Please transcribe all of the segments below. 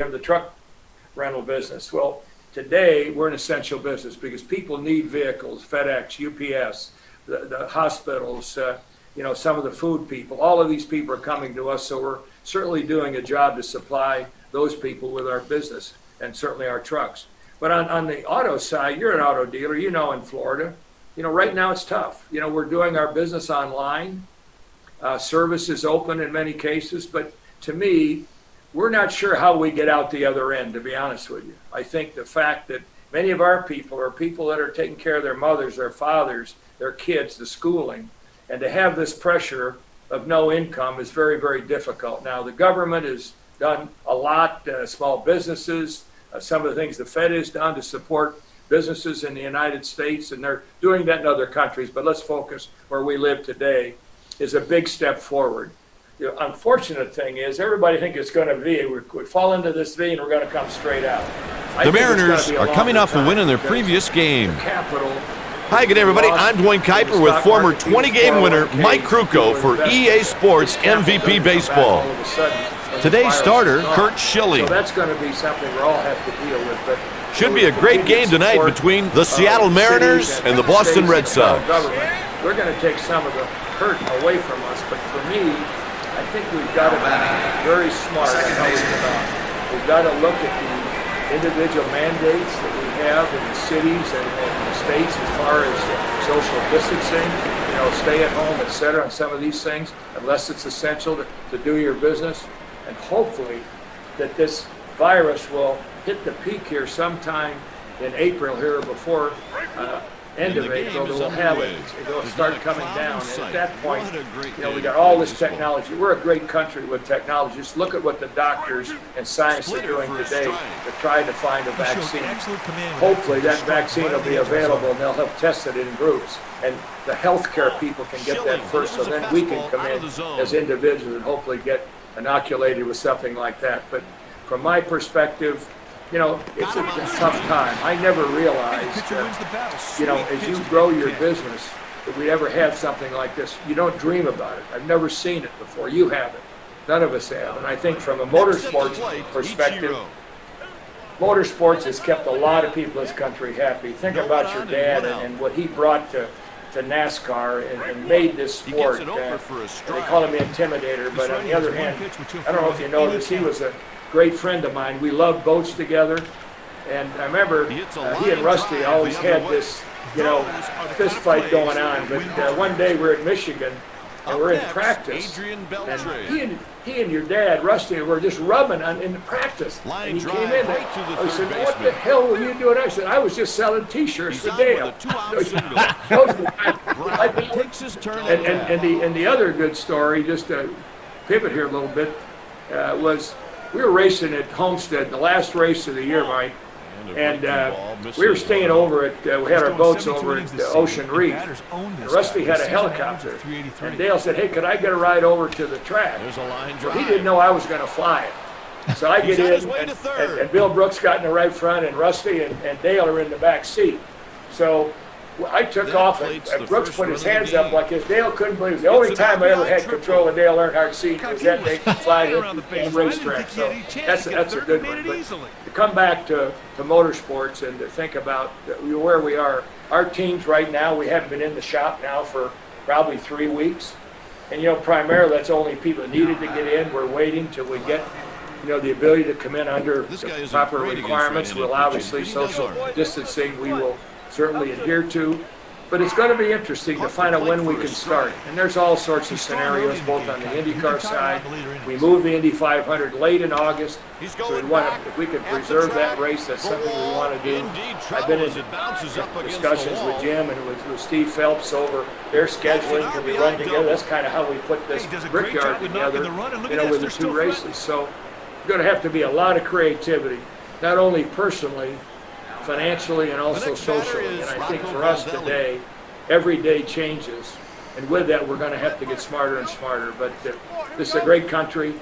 have the truck rental business. Well, today we're an essential business because people need vehicles, FedEx, UPS, the hospitals, some of the food people. All of these people are coming to us, so we're certainly doing a job to supply those people with our business and certainly our trucks. But on the auto side, you're an auto dealer, in Florida. Right now it's tough. We're doing our business online. Service is open in many cases, but to me, we're not sure how we get out the other end, to be honest with you. I think the fact that many of our people are people that are taking care of their mothers, their fathers, their kids, the schooling, and to have this pressure of no income is very, very difficult. Now, the government has done a lot, small businesses, some of the things the Fed has done to support businesses in the United States, and they're doing that in other countries, but let's focus where we live today, is a big step forward. The unfortunate thing is everybody thinks it's going to be, we fall into this V and we're going to come straight out. The Mariners are coming off a win in their previous game. Hi again, everybody. I'm Dwayne Kuiper with former 20-game winner Mike Krukow for EA Sports MVP Baseball. Today's starter, Kurt Schilling. So that's going to be something we all have to deal with. But should be a great game tonight between the Seattle Mariners and the Boston Red Sox. We're going to take some of the hurt away from us, but for me, I think we've got to be very smart on how we get on. We've got to look at the individual mandates that we have in the cities and the states as far as social distancing, stay at home, et cetera, and some of these things, unless it's essential to do your business. And hopefully that this virus will hit the peak here sometime in April here before end of April, it'll start coming down. And at that point, we got all this technology. We're a great country with technology. Just look at what the doctors and science are doing today to try to find a vaccine. Hopefully that vaccine will be available and they'll have tested it in groups. And the healthcare people can get that first, so then we can come in as individuals and hopefully get inoculated with something like that. But from my perspective, it's a tough time. I never realized, as you grow your business, that we ever have something like this. You don't dream about it. I've never seen it before. You haven't. None of us have. And I think from a motorsports perspective, motorsports has kept a lot of people in this country happy. Think about your dad and what he brought to NASCAR and made this sport. They call him the Intimidator, but on the other hand, I don't know if you know this, he was a great friend of mine. We loved boats together, and I remember he and Rusty always had this, fist fight going on. But one day we're in Michigan, and we're in practice, and he and your dad, Rusty, were just rubbing in the practice. And he came in, I said, "What the hell were you doing?" I said, "I was just selling T-shirts for Dale." And the other good story, just to pivot here a little bit, was we were racing at Homestead, the last race of the year, Mike, and we were staying over at, we had our boats over at Ocean Reef, and Rusty had a helicopter, and Dale said, "Hey, could I get a ride over to the track?" Well, he didn't know I was going to fly it. So I get in, and Bill Brooks got in the right front, and Rusty and Dale are in the back seat. So I took off, and Brooks put his hands up like this. Dale couldn't believe it. The only time I ever had control of Dale Earnhart's seat was that day flying in the racetrack. So that's a good one. But to come back to motorsports and to think about where we are, our teams right now, we haven't been in the shop now for probably 3 weeks. And, primarily that's only people that needed to get in. We're waiting till we get the ability to come in under the proper requirements. We'll obviously social distancing we will certainly adhere to, but it's going to be interesting to find out when we can start. And there's all sorts of scenarios, both on the IndyCar side. We moved the Indy 500 late in August, so we want to, if we can preserve that race, that's something we want to do. I've been in discussions with Jim and with Steve Phelps over their scheduling. Can we run together? That's kind of how we put this Brickyard together, with the 2 races. So it's going to have to be a lot of creativity, not only personally, financially, and also socially. And I think for us today, every day changes. And with that, we're going to have to get smarter and smarter. But this is a great country.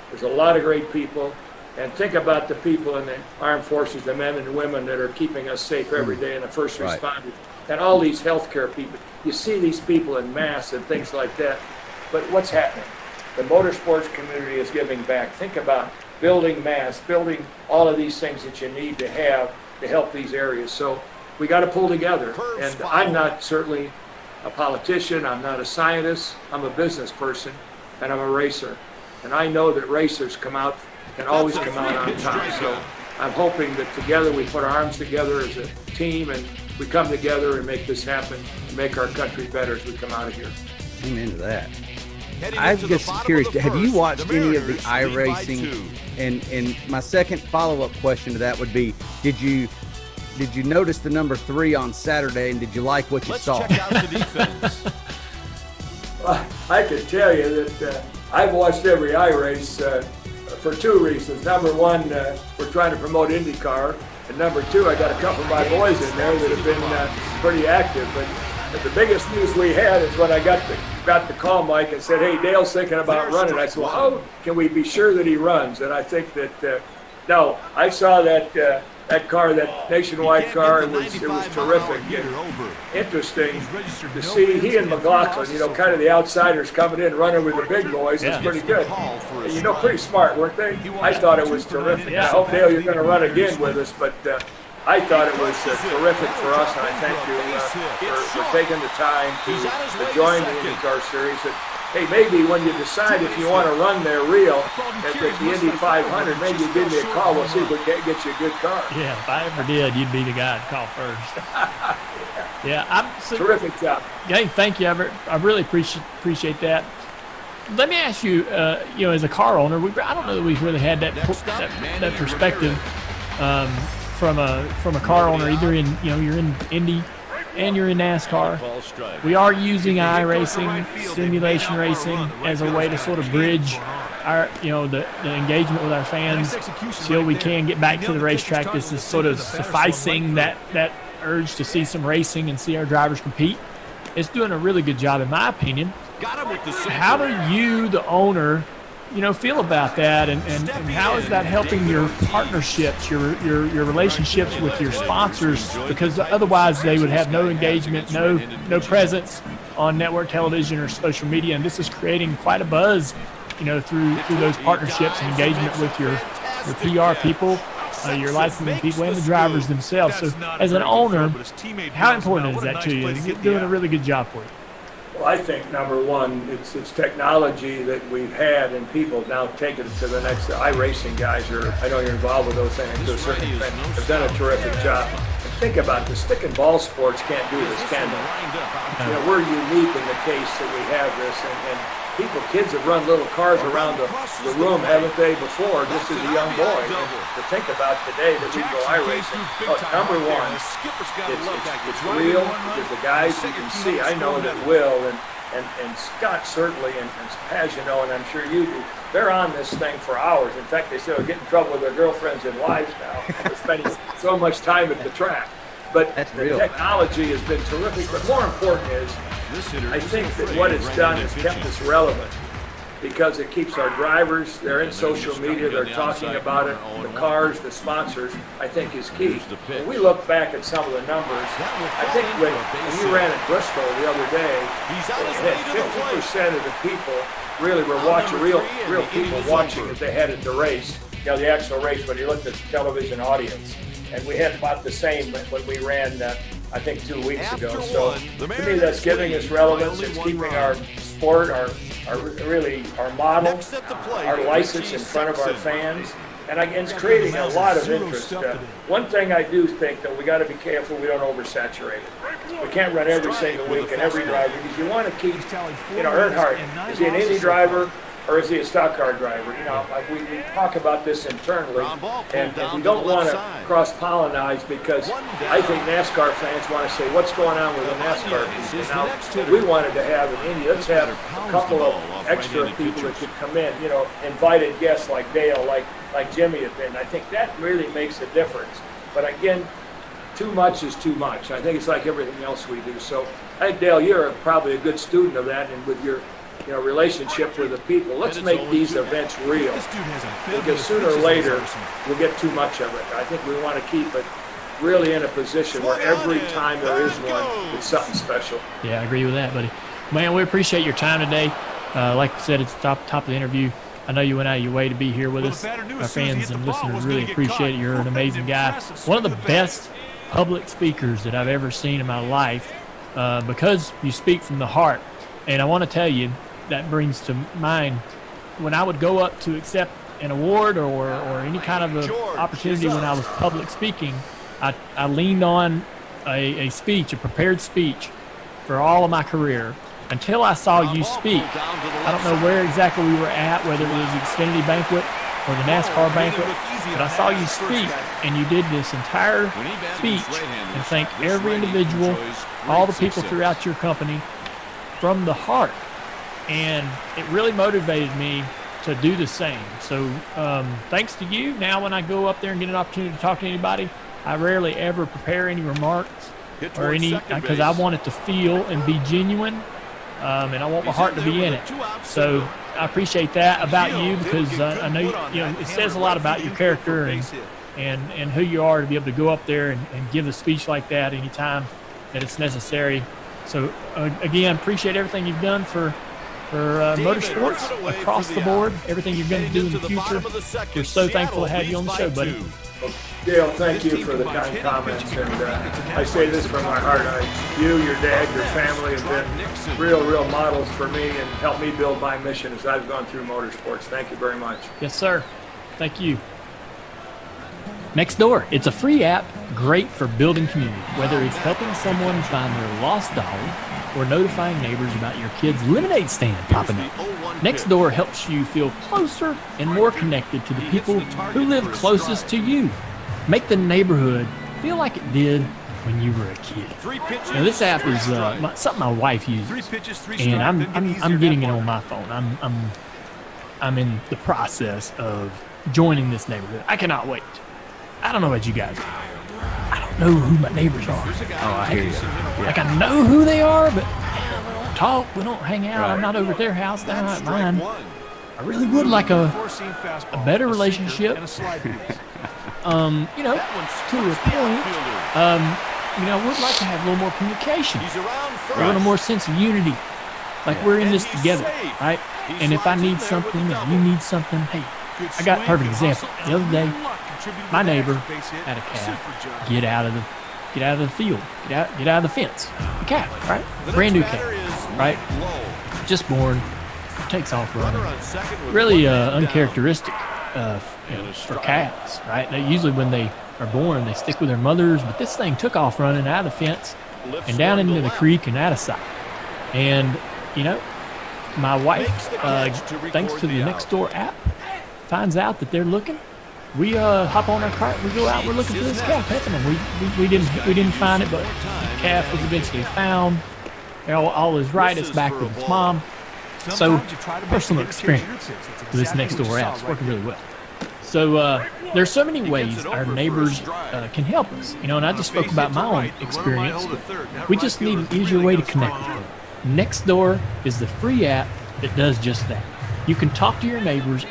There's a lot of great people. And think about the people in the armed forces, the men and women that are keeping us safe every day, and the first responders, and all these healthcare people. You see these people in mass and things like that. But what's happening? The motorsports community is giving back. Think about building mass, building all of these things that you need to have to help these areas. So we got to pull together. And I'm not certainly a politician, I'm not a scientist, I'm a business person, and I'm a racer. And I know that racers can always come out on top. So I'm hoping that together we put our arms together as a team and we come together and make this happen and make our country better as we come out of here. Amen to that. I'm just curious, have you watched any of the iRacing? And my second follow-up question to that would be, did you notice the number 3 on Saturday, and did you like what you saw? Check out the defense. Well, I can tell you that I've watched every iRace for 2 reasons. Number one, we're trying to promote IndyCar, and number 2, I got a couple of my boys in there that have been pretty active. But the biggest news we had is when I got the call, Mike, and said, "Hey, Dale's thinking about running." I said, "Well, how can we be sure that he runs?" And I think that no, I saw that car, that nationwide car. It was terrific and interesting to see he and McLaughlin, kind of the outsiders coming in, running with the big boys. It's pretty good. And, pretty smart, weren't they? I thought it was terrific. I hope, Dale, you're going to run again with us, but I thought it was terrific for us, and I thank you for taking the time to join the IndyCar Series. And, hey, maybe when you decide if you want to run there real at the Indy 500, maybe you give me a call. We'll see if we can get you a good car. Yeah, if I ever did, you'd be the guy to call first. Terrific job. Hey, thank you, Everett. I really appreciate that. Let me ask you, as a car owner, I don't know that we've really had that perspective from a car owner. Either you're in Indy and you're in NASCAR. We are using iRacing, simulation racing, as a way to sort of bridge our, the engagement with our fans till we can get back to the racetrack. This is sort of sufficing that urge to see some racing and see our drivers compete. It's doing a really good job, in my opinion. How do you, the owner, feel about that, and how is that helping your partnerships, your relationships with your sponsors? Because otherwise they would have no engagement, no presence on network television or social media, and this is creating quite a buzz, through those partnerships and engagement with your PR people, your licensing people, and the drivers themselves. So as an owner, how important is that to you? Is it doing a really good job for you? Well, I think number one, it's technology that we've had, and people now take it to the next. iRacing guys I know you're involved with those things to a certain extent, have done a terrific job. And think about this: stick and ball sports can't do this, can they? We're unique in the case that we have this, and kids have run little cars around the room, haven't they, before, just as a young boy. And to think about today that we go iRacing, number one, it's real, because the guys you can see, I know that Will and Scott certainly, and as you know, and I'm sure you do, they're on this thing for hours. In fact, they say they'll get in trouble with their girlfriends and wives now for spending so much time at the track. But the technology has been terrific, but more important is, I think that what it's done is kept us relevant, because it keeps our drivers, they're in social media, they're talking about it, the cars, the sponsors, I think is key. When we look back at some of the numbers, I think when you ran at Bristol the other day, it had 50% of the people really were watching, real people watching as they had at the race, the actual race, when you looked at the television audience. And we had about the same when we ran, I think 2 weeks ago. So to me, that's giving us relevance. It's keeping our sport, our model, our license in front of our fans. And it's creating a lot of interest. One thing I do think, though, we got to be careful we don't oversaturate it. We can't run every single week and every driver, because you want to keep, Earnhardt, is he an Indy driver? Or is he a stock car driver? We talk about this internally, and we don't want to cross-pollinize, because I think NASCAR fans want to say, what's going on with the NASCAR people? Now, we wanted to have an Indy. Let's have a couple of extra people that could come in, invited guests like Dale, like Jimmy had been. I think that really makes a difference. But again, too much is too much. I think it's like everything else we do. So I think, Dale, you're probably a good student of that, and with your relationship with the people. Let's make these events real, because sooner or later we'll get too much of it. I think we want to keep it really in a position where every time there is one, it's something special. Yeah, I agree with that, buddy. Man, we appreciate your time today. Like I said, it's top of the interview. I know you went out of your way to be here with us. Our fans and listeners really appreciate it. You're an amazing guy. One of the best public speakers that I've ever seen in my life because you speak from the heart. And I want to tell you, that brings to mind when I would go up to accept an award or any kind of a opportunity when I was public speaking, I leaned on a prepared speech for all of my career until I saw you speak. I don't know where exactly we were at, whether it was the Xfinity banquet or the NASCAR banquet, but I saw you speak, and you did this entire speech and thanked every individual, all the people throughout your company from the heart. And it really motivated me to do the same. So thanks to you. Now when I go up there and get an opportunity to talk to anybody, I rarely ever prepare any remarks or any, because I want it to feel and be genuine, and I want my heart to be in it. So I appreciate that about you, because I know it says a lot about your character and who you are to be able to go up there and give a speech like that anytime that it's necessary. So again, appreciate everything you've done for motorsports across the board, everything you're going to do in the future. We're so thankful to have you on the show, buddy. Well, Dale, thank you for the kind comments, and I say this from my heart. You, your dad, your family have been real models for me and helped me build my mission as I've gone through motorsports. Thank you very much. Yes, sir. Thank you. Nextdoor. It's a free app, great for building community, whether it's helping someone find their lost dollar or notifying neighbors about your kid's lemonade stand popping up. Nextdoor helps you feel closer and more connected to the people who live closest to you. Make the neighborhood feel like it did when you were a kid. Now, this app is something my wife uses, and I'm getting it on my phone. I'm in the process of joining this neighborhood. I cannot wait. I don't know about you guys. I don't know who my neighbors are. Oh, I hear you. Yeah. Like, I know who they are, but we don't talk, we don't hang out. I'm not over at their house, they're not at mine. I really would like a better relationship. To a point. I would like to have a little more communication, a little more sense of unity. Like, we're in this together, right? And if I need something and you need something, hey, I got a perfect example. The other day, my neighbor had a calf get out of the field, get out of the fence. A calf, right? Brand new calf, right? Just born, takes off running. Really uncharacteristic for calves, right? They usually, when they are born, they stick with their mothers, but this thing took off running out of the fence and down into the creek and out of sight. And my wife, thanks to the Nextdoor app, finds out that they're looking. We hop on our cart, we go out, we're looking for this calf happening. We didn't find it, but the calf was eventually found. All is right, it's back with its mom. So, personal experience with this Nextdoor app is working really well. So there's so many ways our neighbors can help us. And I just spoke about my own experience. We just need an easier way to connect with them. Nextdoor is the free app that does just that. You can talk to your neighbors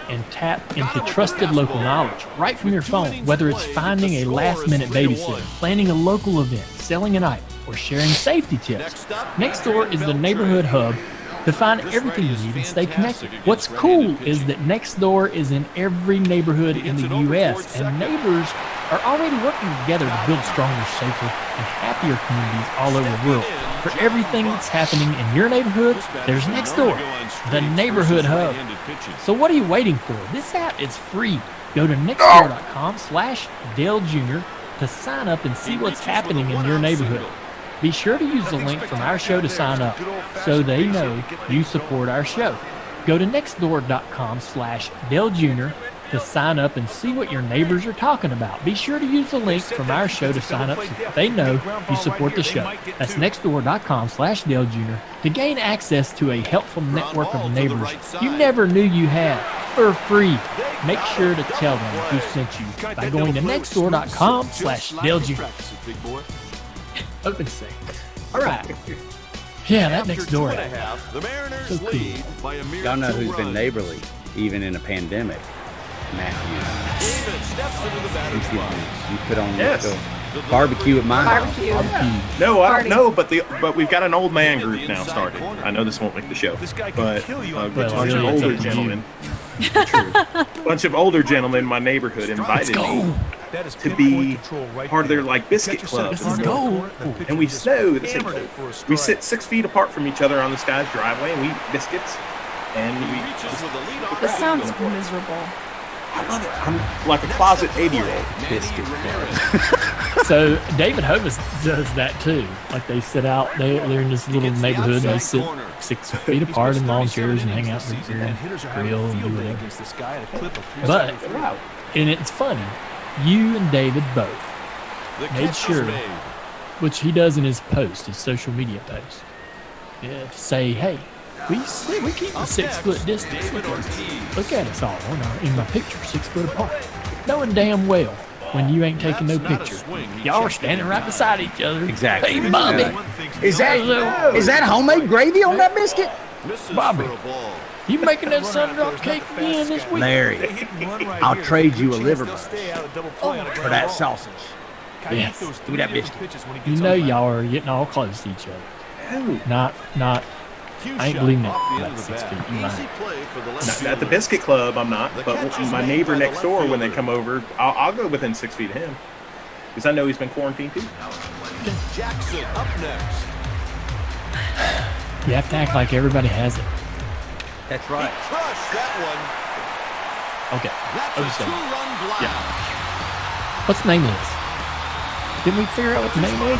and tap into trusted local knowledge right from your phone, whether it's finding a last-minute babysitter, planning a local event, selling an item, or sharing safety tips. Nextdoor is the neighborhood hub to find everything you need and stay connected. What's cool is that Nextdoor is in every neighborhood in the U.S., and neighbors are already working together to build stronger, safer, and happier communities all over the world. For everything that's happening in your neighborhood, there's Nextdoor, the neighborhood hub. So what are you waiting for? This app is free. Go to nextdoor.com/Dale Jr. to sign up and see what's happening in your neighborhood. Be sure to use the link from our show to sign up so they know you support our show. Go to nextdoor.com/Dale Jr. to sign up and see what your neighbors are talking about. Be sure to use the link from our show to sign up so they know you support the show. That's nextdoor.com/Dale Jr. to gain access to a helpful network of neighbors you never knew you had for free. Make sure to tell them who sent you by going to nextdoor.com/Dale Jr. Open say. All right. Yeah, that Nextdoor app. So cool. Y'all know who's been neighborly, even in a pandemic? Matthew. You put on barbecue at my house. No, I don't know, but we've got an old man group now started. I know this won't make the show, but a bunch of older gentlemen True. A bunch of older gentlemen in my neighborhood invited me to be part of their like biscuit club. Let's go. And we we sit 6 feet apart from each other on this guy's driveway, and we eat biscuits. And we This sounds miserable. I love it. I'm like a closet 80-year-old. Biscuit club. So David Hovis does that too. Like they sit out, they're in this little neighborhood, and they sit 6 feet apart in lawn chairs and hang out and grill and do whatever. But, and it's funny, you and David both made sure, which he does in his post, his social media post, to say, hey, we keep the 6 foot distance. Look at us all in my picture, 6 foot apart. Knowing damn well when you ain't taking no picture, y'all are standing right beside each other. Exactly. Hey, Bobby. Is that homemade gravy on that biscuit? Bobby, you making that sun-drop cake again this week? Larry, I'll trade you a liver bone for that sausage. Yes. Give me that biscuit. You know y'all are getting all close to each other. Not. I ain't believing it about 6 feet. You lying. At the biscuit club, I'm not. But my neighbor next door, when they come over, I'll go within 6 feet of him because I know he's been quarantined too. Jackson up next. You have to act like everybody has it. That's right. Crushed that one. Okay. That's a Understand. two-run blast. Yeah. What's the name of this? Didn't we figure out what the name is?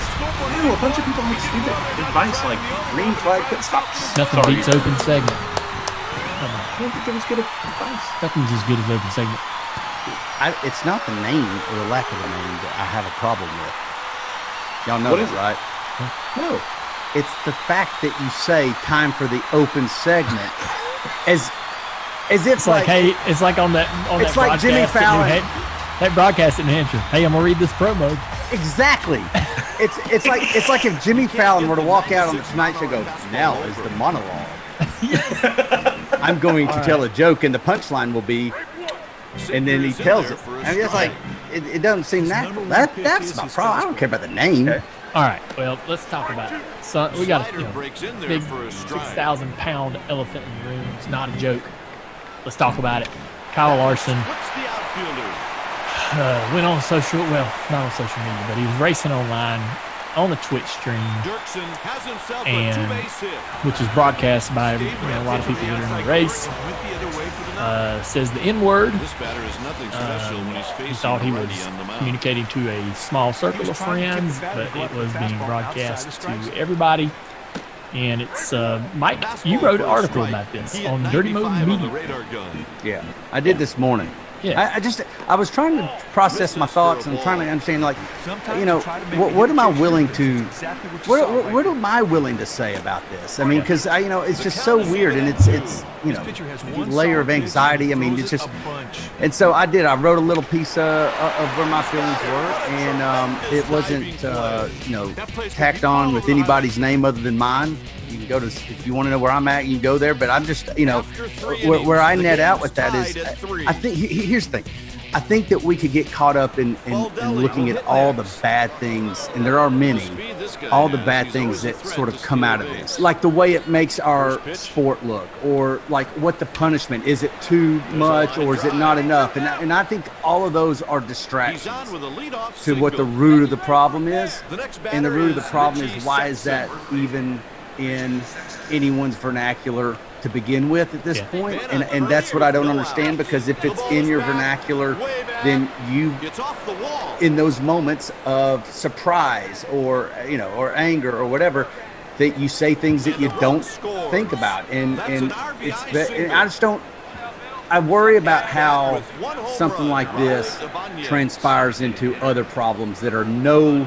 No, a bunch of people make stupid advice like green flag pit stops. Nothing beats open segment. I don't think it was good advice. Nothing's as good as open segment. It's not the name or the lack of the name that I have a problem with. Y'all know What that, is it? right? No. It's the fact that you say time for the open segment as if It's like, hey, it's like on that It's that like Jimmy broadcast in Fallon. that broadcast in New Hampshire. Hey, I'm gonna read this promo. Exactly. It's like if Jimmy Fallon were to walk out on the Tonight Show and go, now is the monologue. I'm going to tell a joke and the punchline will be, and then he tells it. I mean, it's like, it doesn't seem natural. That's my problem. I don't care about the name. Okay. All right, well, let's talk about it. So we got a big 6,000-pound elephant in the room. It's not a joke. Let's talk about it. Kyle Larson went on social, well, not on social media, but he was racing online on the Twitch stream, and which is broadcast by a lot of people that are in the race. Says the N-word. He thought he was communicating to a small circle of friends, but it was being broadcast to everybody. And it's Mike. You wrote an article about this on Dirty Mode Media. Yeah, I did this morning. Yeah. I was trying to process my thoughts and trying to understand, like, what am I willing to, what am I willing to say about this? I mean, because it's just so weird, and it's layer of anxiety. I mean, it's just, and so I wrote a little piece of where my feelings were, and it wasn't tacked on with anybody's name other than mine. You can go to, if you want to know where I'm at, you can go there. But I'm just, where I net out with that is, I think, here's the thing. I think that we could get caught up in looking at all the bad things, and there are many, all the bad things that sort of come out of this. Like the way it makes our sport look, or like what the punishment, is it too much or is it not enough? And I think all of those are distractions to what the root of the problem is. And the root of the problem is, why is that even in anyone's vernacular to begin with at this point? And that's what I don't understand, because if it's in your vernacular, then you, in those moments of surprise or or anger or whatever, that you say things that you don't think about, and it's that, and I just don't. I worry about how something like this transpires into other problems that are no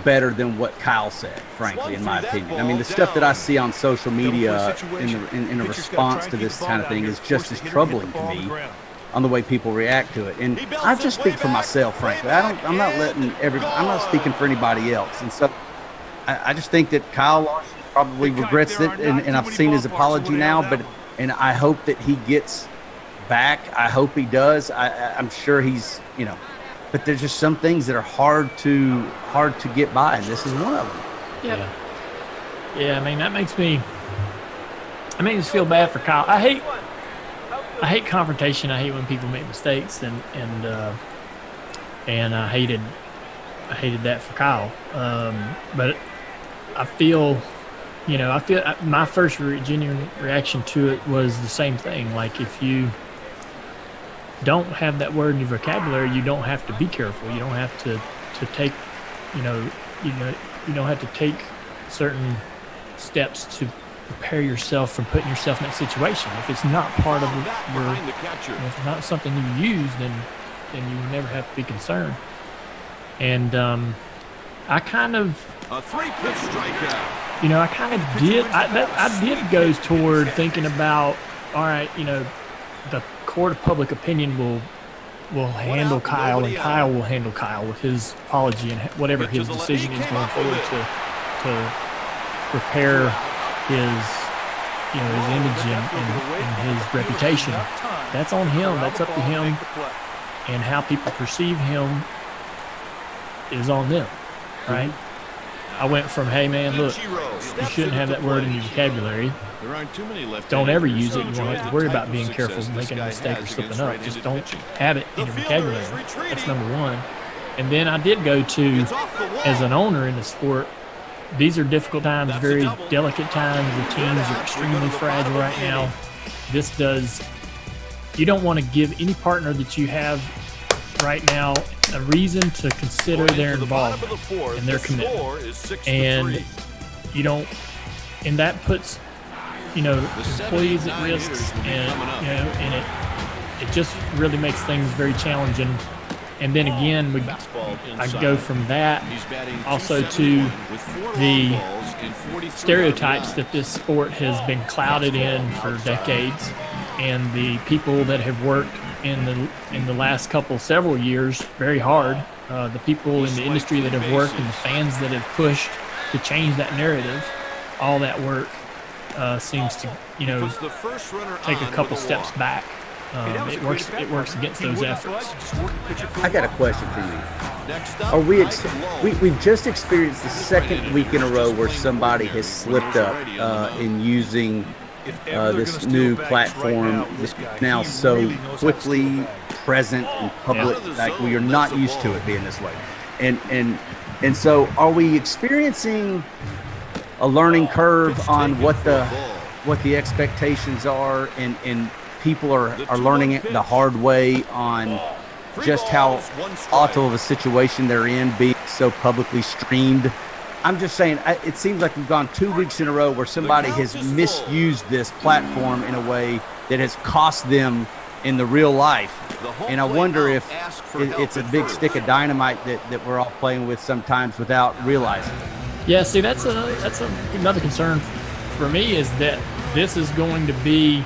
better than what Kyle said, frankly, in my opinion. I mean, the stuff that I see on social media in a response to this kind of thing is just as troubling to me on the way people react to it. And I just speak for myself, frankly. I'm not speaking for anybody else. And so I just think that Kyle Larson probably regrets it, and I've seen his apology now, and I hope that he gets back. I hope he does. I'm sure he's, but there's just some things that are hard to get by, and this is one of them. Yeah. I mean, that makes me feel bad for Kyle. I I hate confrontation. I hate when people make mistakes, and I hated that for Kyle. But I feel my first genuine reaction to it was the same thing. Like, if you don't have that word in your vocabulary, you don't have to be careful. You don't have to take, you don't have to take certain steps to prepare yourself from putting yourself in that situation. If it's not part of if it's not something you use, then you never have to be concerned. And I kind of A 3-pitch strikeout. I did go toward thinking about, all right, the court of public opinion will handle Kyle, and Kyle will handle Kyle with his apology and whatever his decision is going forward to repair his image and his reputation. That's on him. That's up to him, and how people perceive him is on them, right? I went from, hey man, look, you shouldn't have that word in your vocabulary. Don't ever use it. You won't have to worry about being careful, making a mistake, or slipping up. Just don't have it in your vocabulary. That's number one. And then I did go to, as an owner in the sport, these are difficult times, very delicate times. The teams are extremely fragile right now. You don't want to give any partner that you have right now a reason to consider their involvement and their commitment. And and that puts, employees at risks, and it just really makes things very challenging. And then again, I go from that also to the stereotypes that this sport has been clouded in for decades, and the people that have worked in the last several years very hard, the people in the industry that have worked, and the fans that have pushed to change that narrative. All that work seems to take a couple steps back. It works against those efforts. I got a question for you. We've just experienced the second week in a row where somebody has slipped up in using this new platform that's now so quickly present in public. Like, we are not used to it being this way. And so, are we experiencing a learning curve on what the expectations are, and people are learning it the hard way on just how awful of a situation they're in, being so publicly streamed? I'm just saying, it seems like we've gone 2 weeks in a row where somebody has misused this platform in a way that has cost them in the real life. And I wonder if it's a big stick of dynamite that we're all playing with sometimes without realizing it. Yeah, see, that's another concern for me, is that this is going to be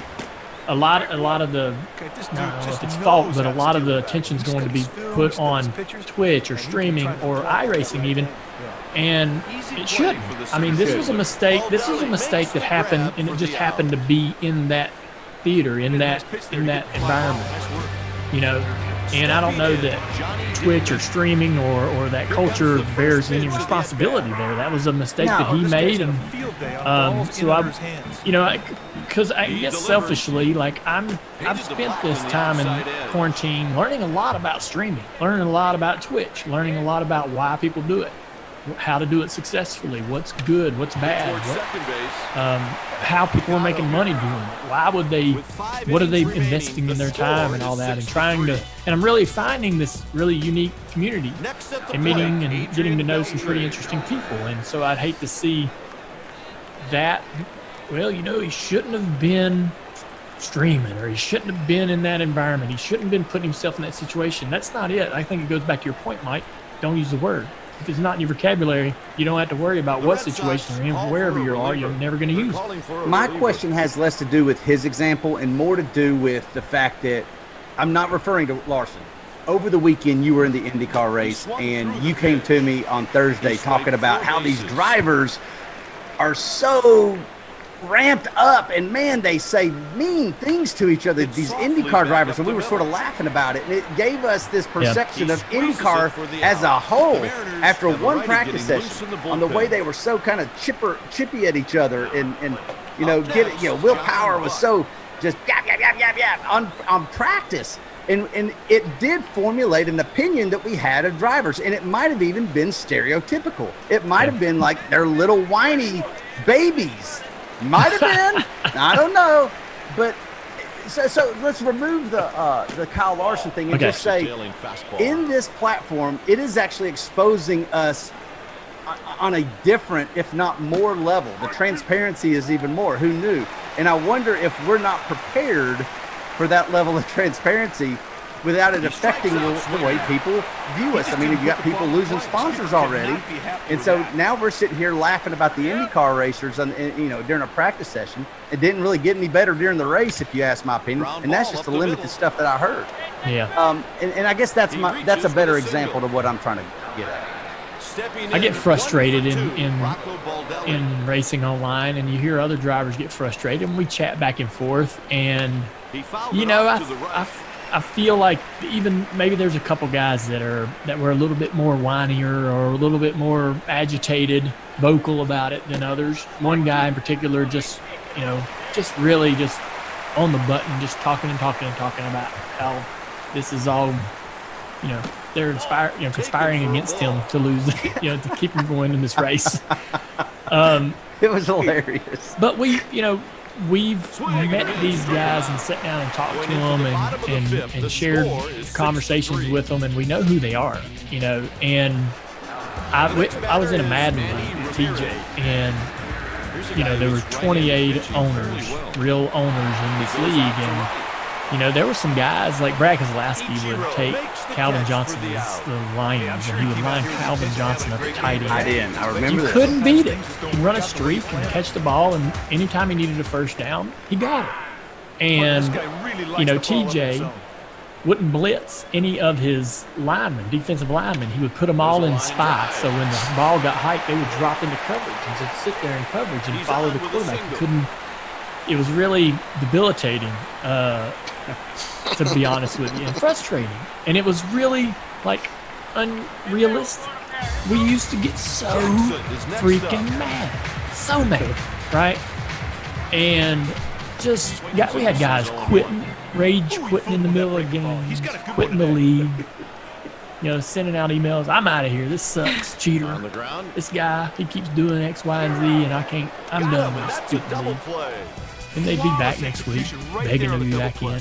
a lot of the, I don't know if it's fault, but a lot of the attention is going to be put on Twitch or streaming or iRacing even, and it shouldn't. I mean, this was a mistake. This was a mistake that happened, and it just happened to be in that theater, in that environment, And I don't know that Twitch or streaming or that culture bears any responsibility there. That was a mistake that he made, and because I guess selfishly, like, I've spent this time in quarantine learning a lot about streaming, learning a lot about Twitch, learning a lot about why people do it, how to do it successfully, what's good, what's bad, how people are making money doing it. Why would they? What are they investing in their time and all that? And I'm really finding this really unique community and meeting and getting to know some pretty interesting people. And so I'd hate to see that. Well, he shouldn't have been streaming, or he shouldn't have been in that environment. He shouldn't have been putting himself in that situation. That's not it. I think it goes back to your point, Mike. Don't use the word. If it's not in your vocabulary, you don't have to worry about what situation you're in. Wherever you are, you're never going to use it. My question has less to do with his example and more to do with the fact that I'm not referring to Larson. Over the weekend, you were in the IndyCar race, and you came to me on Thursday talking about how these drivers are so ramped up, and man, they say mean things to each other, these IndyCar drivers, and we were sort of laughing about it, and it gave us this perception of IndyCar as a whole after one practice session on the way they were so kind of chippy at each other, and Will Power was so just yap, yap, yap, yap, yap on practice. And it did formulate an opinion that we had of drivers. And it might have even been stereotypical. It might have been like they're little whiny babies. Might have been. I don't know. But so let's remove the Kyle Larson thing and just say, in this platform, it is actually exposing us on a different, if not more level. The transparency is even more. Who knew? And I wonder if we're not prepared for that level of transparency without it affecting the way people view us. I mean, you got people losing sponsors already. And so now we're sitting here laughing about the IndyCar racers during a practice session. It didn't really get any better during the race, if you ask my opinion. And that's just the limited stuff that I heard. Yeah. And I guess that's a better example of what I'm trying to get at. I get frustrated in racing online, and you hear other drivers get frustrated, and we chat back and forth. And I feel like even maybe there's a couple guys that were a little bit more whinier or a little bit more agitated, vocal about it than others. One guy in particular just really on the button, just talking about how this is all, they're conspiring against him to lose, to keep him going in this race. It was hilarious. But we've met these guys and sat down and talked to them and shared conversations with them, and we know who they are, and I was in a Madden league with TJ, and there were 28 owners, real owners in this league, and there were some guys like Brad Keselowski would take Calvin Johnson as the Lions, and he would line Calvin Johnson up at tight end. I remember You couldn't beat it. He'd run a streak and catch the ball, and anytime he needed a first down, he got it. And, TJ wouldn't blitz any of his defensive linemen. He would put them all in spots, so when the ball got hiked, they would drop into coverage and just sit there in coverage and follow the quarterback. It was really debilitating, to be honest with you, and frustrating. And it was really, unrealistic. We used to get so freaking mad. So mad, right? And we had guys quitting in the middle of games, quitting the league, sending out emails. I'm out of here. This sucks. Cheater. This guy, he keeps doing X, Y, and Z, and I'm done with this stupid league. And they'd be back next week, begging to be back in.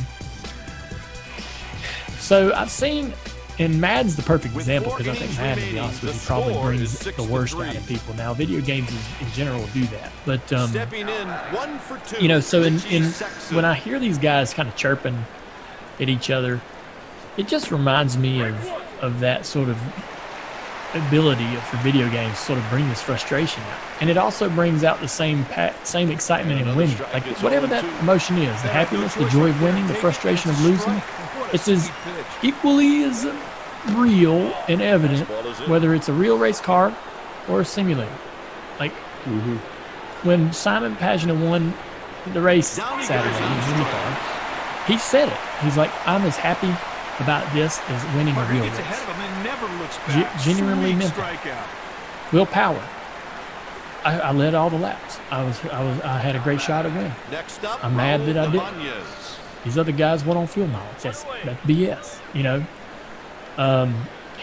So I've seen, and Madden's the perfect example, because I think Madden, to be honest with you, probably brings the worst out of people. Now, video games in general do that. But, so when I hear these guys kind of chirping at each other, it just reminds me of that sort of ability for video games to sort of bring this frustration out. And it also brings out the same excitement in winning. Like, whatever that emotion is, the happiness, the joy of winning, the frustration of losing, it's as equally as real and evident whether it's a real race car or a simulator. Like, when Simon Pagenaud won the race Saturday in his IndyCar, he said it. He's like, I'm as happy about this as winning a real race. Genuinely mental. Willpower. I led all the laps. I had a great shot at winning. I'm mad that I didn't. These other guys went on fuel mileage. That's BS.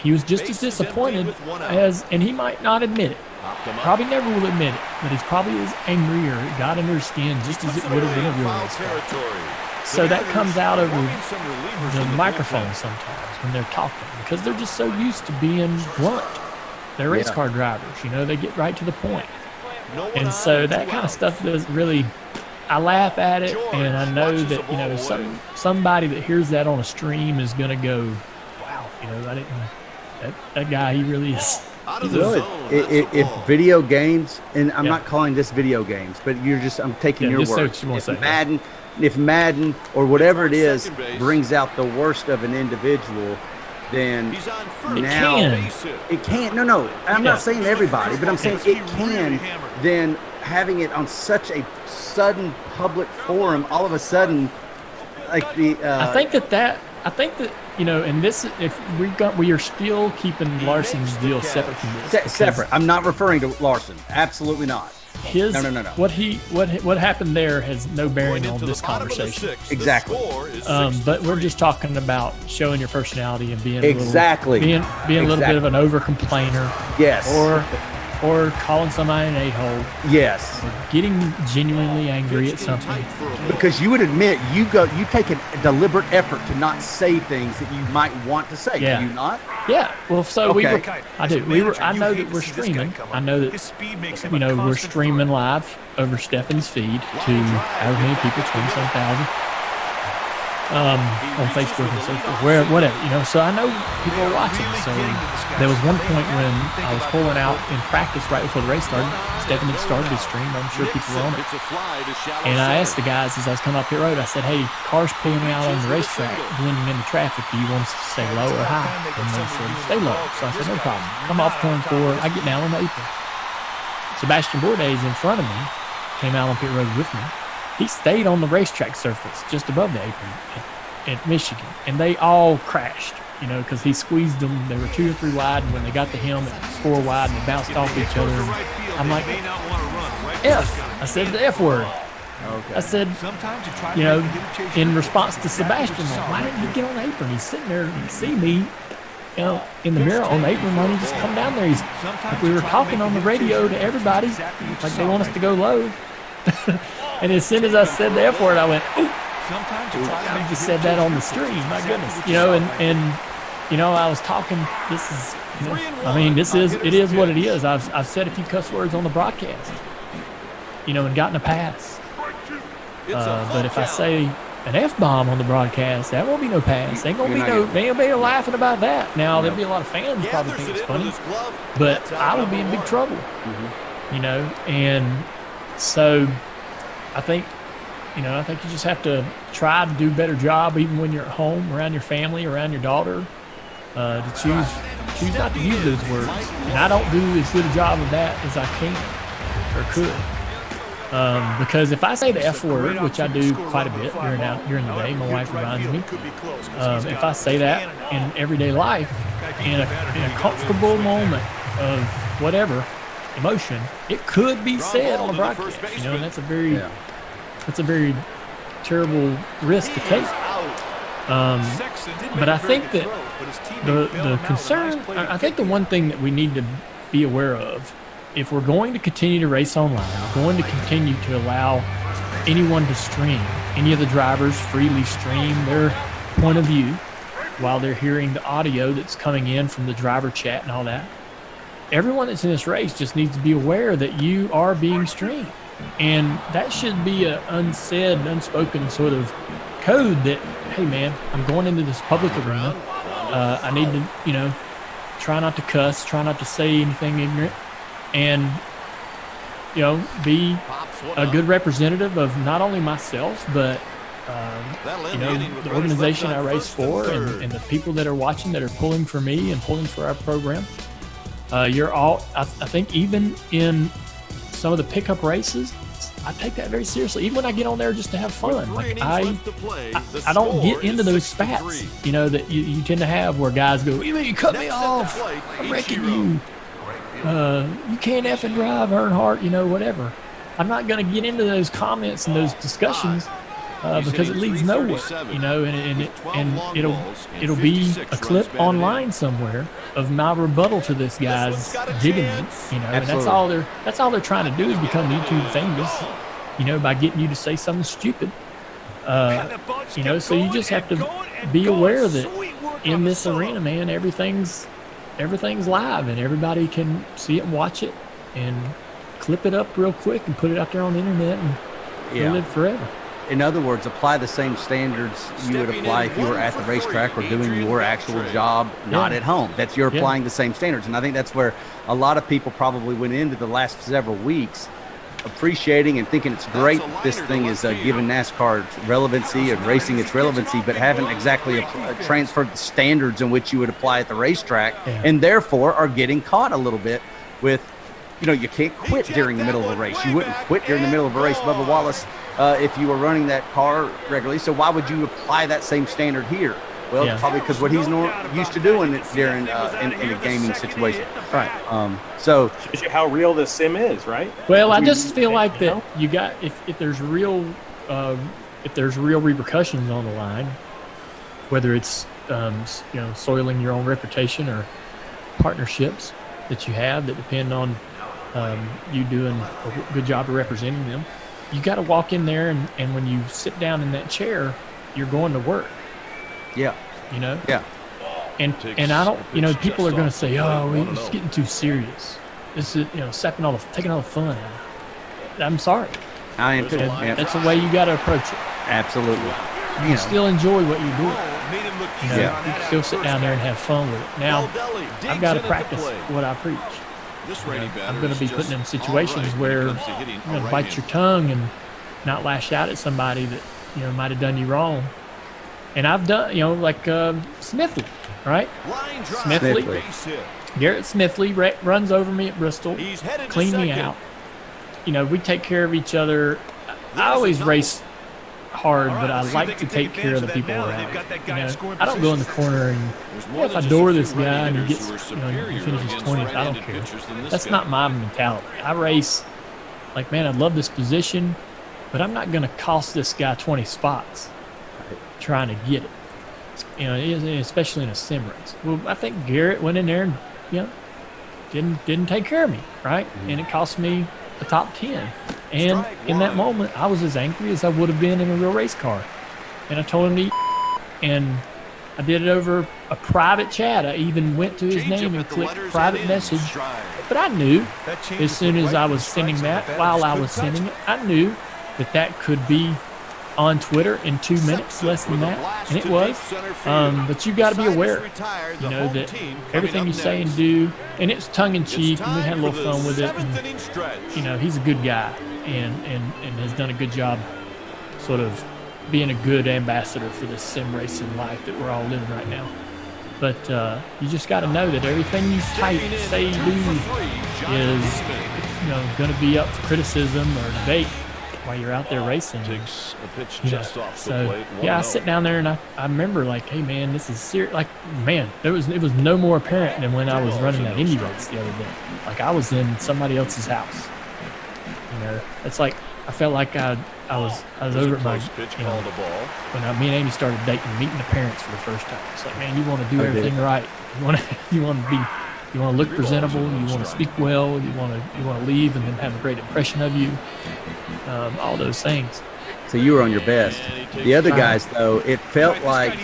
He was just as disappointed and he might not admit it. Probably never will admit it, but he's probably as angry or it got under his skin just as it would have been a real race car. So that comes out over the microphone sometimes when they're talking, because they're just so used to being blunt. They're race car drivers, they get right to the point. And so that kind of stuff does really, I laugh at it, and I know that, somebody that hears that on a stream is going to go, wow, I didn't, that guy, he really is. If video games, and I'm not calling this video games, but I'm taking your word. If Madden or whatever it is brings out the worst of an individual, then it can. No, I'm not saying everybody, but I'm saying it can. Then having it on such a sudden public forum, all of a sudden, like I think that and this, if we are still keeping Larson's deal separate from this. Separate. I'm not referring to Larson. Absolutely not. his No. what happened there has no bearing on this conversation. Exactly. But we're just talking about showing your personality and being Exactly. being a little bit of an over complainer. Yes. Or calling somebody an a-hole. Yes. Or getting genuinely angry at something. Because you would admit you take a deliberate effort to not say things that you might want to say. Yeah. Do you not? Yeah. Well, so Okay. I know that we're streaming. I know that, we're streaming live over Stephanie's feed to however many people, 27,000. On Facebook and so forth, whatever, so I know people are watching. So there was one point when I was pulling out in practice right before the race started. Stephanie started his stream. I'm sure people were on it. And I asked the guys as I was coming up pit road, I said, hey, cars pulling out on the racetrack, blending into traffic, do you want us to stay low or high? And they said, stay low. So I said, no problem. Come off turn 4, I get down on the apron. Sebastian Bourdais is in front of me, came out on pit road with me. He stayed on the racetrack surface just above the apron at Michigan, and they all crashed, because he squeezed them. They were 2 or 3 wide, and when they got to him, it was 4 wide, and they bounced off each other. And I'm like, F. I said the F word. Okay. I said, in response to Sebastian, like, why didn't he get on the apron? He's sitting there, and see me, in the mirror on the apron. Why don't he just come down there? Like we were talking on the radio to everybody, like they want us to go low. And as soon as I said the F word, I went, ooh. I just said that on the stream, my goodness. And I was talking, it is what it is. I've said a few cuss words on the broadcast, and gotten a pass. But if I say an F-bomb on the broadcast, that won't be no pass. Ain't gonna be nobody laughing about that. Now, there'll be a lot of fans probably think it's funny, but I will be in big trouble, and so I think you just have to try to do a better job, even when you're at home, around your family, around your daughter, to choose not to use those words. And I don't do as good a job of that as I can or could. Because if I say the F word, which I do quite a bit during the day, my wife reminds me, if I say that in everyday life, in a comfortable moment of whatever emotion, it could be said on a broadcast, and that's a very terrible risk to take. But I think that the concern, I think the one thing that we need to be aware of, if we're going to continue to race online, we're going to continue to allow anyone to stream, any of the drivers freely stream their point of view while they're hearing the audio that's coming in from the driver chat and all that. Everyone that's in this race just needs to be aware that you are being streamed. And that should be an unsaid, unspoken sort of code that, hey, man, I'm going into this public arena. I need to, try not to cuss, try not to say anything ignorant, and, be a good representative of not only myself, but, the organization I race for and the people that are watching that are pulling for me and pulling for our program. I think even in some of the pickup races, I take that very seriously. Even when I get on there just to have fun, like I don't get into those spats, that you tend to have where guys go, you cut me off, I'm wrecking you. You can't effing drive, Earnhardt, whatever. I'm not going to get into those comments and those discussions because it leads nowhere, and it'll be a clip online somewhere of my rebuttal to this guy's digging me, and that's all they're trying to do is become YouTube famous, by getting you to say something stupid, so you just have to be aware that in this arena, man, everything's live and everybody can see it and watch it and clip it up real quick and put it out there on the internet and live forever. In other words, apply the same standards you would apply if you were at the racetrack or doing your actual job, not at home. You're applying the same standards. And I think that's where a lot of people probably went into the last several weeks appreciating and thinking it's great this thing is giving NASCAR its relevancy and racing its relevancy, but haven't exactly transferred the standards in which you would apply at the racetrack, and therefore are getting caught a little bit with, you can't quit during the middle of a race. You wouldn't quit during the middle of a race, Bubba Wallace, if you were running that car regularly. So why would you apply that same standard here? Well, Yeah. probably because what he's used to doing during in a gaming situation. Right. So Shows you how real this sim is, right? Well, I just feel like that you got if there's real repercussions on the line, whether it's soiling your own reputation or partnerships that you have that depend on you doing a good job of representing them, you got to walk in there and when you sit down in that chair, you're going to work. yeah, Yeah. And I don't, people are going to say, oh, it's getting too serious. This is, taking all the fun out of it. I'm sorry. I am too. That's the way you got to approach it. Absolutely. You can still enjoy what you do. You can still sit down there and have fun with it. Now, I've got to practice what I preach. I'm going to be putting in situations where you're going to bite your tongue and not lash out at somebody that might have done you wrong. And I've done, like Smithley, right? Smithley. Garrett Smithley runs over me at Bristol, cleaned me out. We take care of each other. I always race hard, but I like to take care of the people around. I don't go in the corner and if I door this guy and he gets, he finishes 20th, I don't care. That's not my mentality. I race like, man, I love this position, but I'm not going to cost this guy 20 spots trying to get it. Especially in a sim race. Well, I think Garrett went in there and, didn't take care of me, right? Mm-hmm. And it cost me a top 10. And in that moment, I was as angry as I would have been in a real race car. And I told him to and I did it over a private chat. I even went to his name and clicked private message. But I knew as soon as I was sending that, while I was sending it, I knew that could be on Twitter in 2 minutes, less than that, and it was. But you got to be aware, that everything you say and do, and it's tongue-in-cheek, and we had a little fun with it. And, he's a good guy, and has done a good job, sort of being a good ambassador for this sim racing life that we're all living right now. But you just got to know that everything you type, say, do is, going to be up for criticism or debate while you're out there racing. I sit down there and I remember like, hey man, this is serious. Like, man, it was no more apparent than when I was running that Indy race the other day. Like I was in somebody else's house. It's like I felt like I was over at my when me and Amy started meeting the parents for the first time. It's like, man, you want to do everything right. You want to look presentable. You want to speak well. You want to leave and then have a great impression of you. All those things. So you were on your best. The other guys, though, it felt like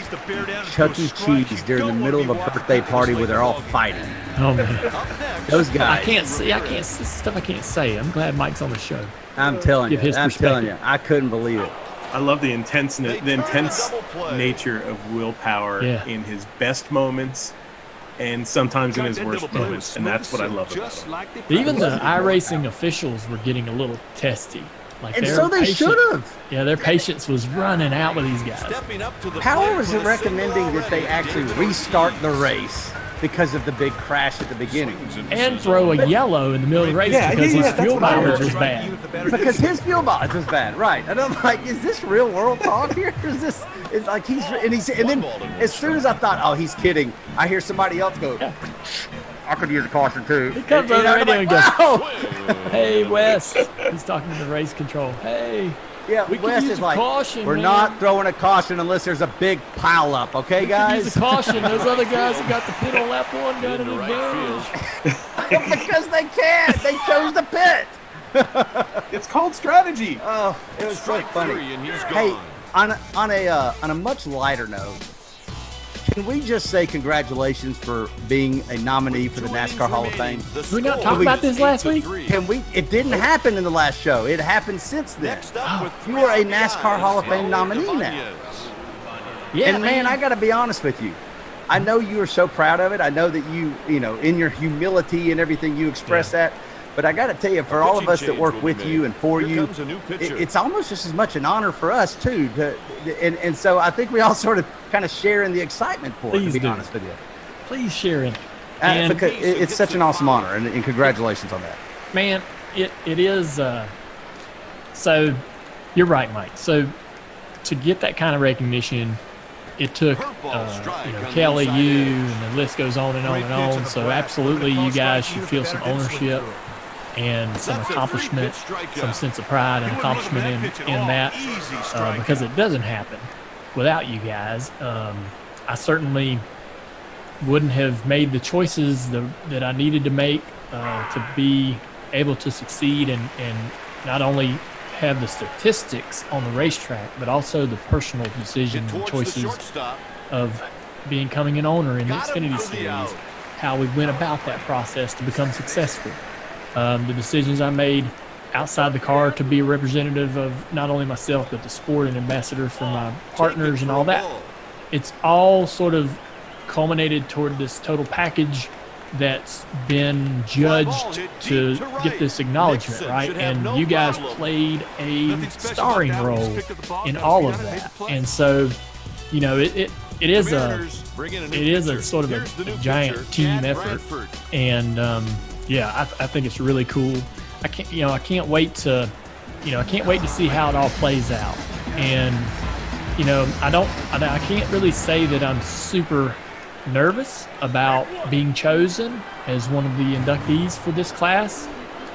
Chuck E. Cheese during the middle of a birthday party where they're all fighting. Oh man, those guys. I can't stuff I can't say. I'm glad Mike's on the show. I'm telling you. I couldn't believe it. I love the intense nature of Will Power in his best moments and sometimes in his worst moments, and that's what I love about him. Even the iRacing officials were getting a little testy. And so they should have. Yeah, their patience was running out with these guys. Power was recommending that they actually restart the race because of the big crash at the beginning. And throw a yellow in the middle of the race because his fuel mileage was bad. Because his fuel mileage was bad, right. And I'm like, is this real world talk here? It's like and then as soon as I thought, oh, he's kidding, I hear somebody else go, I could use a caution too. He comes on the radio and goes, hey, Wes. He's talking to the race control. Hey. Yeah, we Wes use is like, caution, we're not throwing a caution unless there's a big pile up, okay, guys? Use a caution. Those other guys that got the pit on lap one got an advantage. Because they can't. They chose the pit. It's called strategy. Oh, it was so funny. Hey, on a much lighter note, can we just say congratulations for being a nominee for the NASCAR Hall of Fame? Did we not talk about this last week? Can we? It didn't happen in the last show. It happened since then. You are a NASCAR Hall of Fame nominee now. Yeah, and man, I got to be honest with you. I know you are so proud of it. I know that you in your humility and everything, you express that. But I got to tell you, for all of us that work with you and for you, it's almost just as much an honor for us, too. And so I think we all sort of kind of share in the excitement for it, to be honest with you. Please share in it. Because it's such an awesome honor, and congratulations on that. Man, it is. So you're right, Mike. So to get that kind of recognition, it took Kelly, you, and the list goes on and on and on. So absolutely, you guys should feel some ownership and some accomplishment, some sense of pride and accomplishment in that, because it doesn't happen without you guys. I certainly wouldn't have made the choices that I needed to make to be able to succeed and not only have the statistics on the racetrack, but also the personal decisions and choices of becoming an owner in the Xfinity Series, how we went about that process to become successful. The decisions I made outside the car to be a representative of not only myself, but the sport and ambassador for my partners and all that. It's all sort of culminated toward this total package that's been judged to get this acknowledgement, right? And you guys played a starring role in all of that. And so, it is a sort of a giant team effort. And I think it's really cool. I can't wait to see how it all plays out. And I can't really say that I'm super nervous about being chosen as one of the inductees for this class.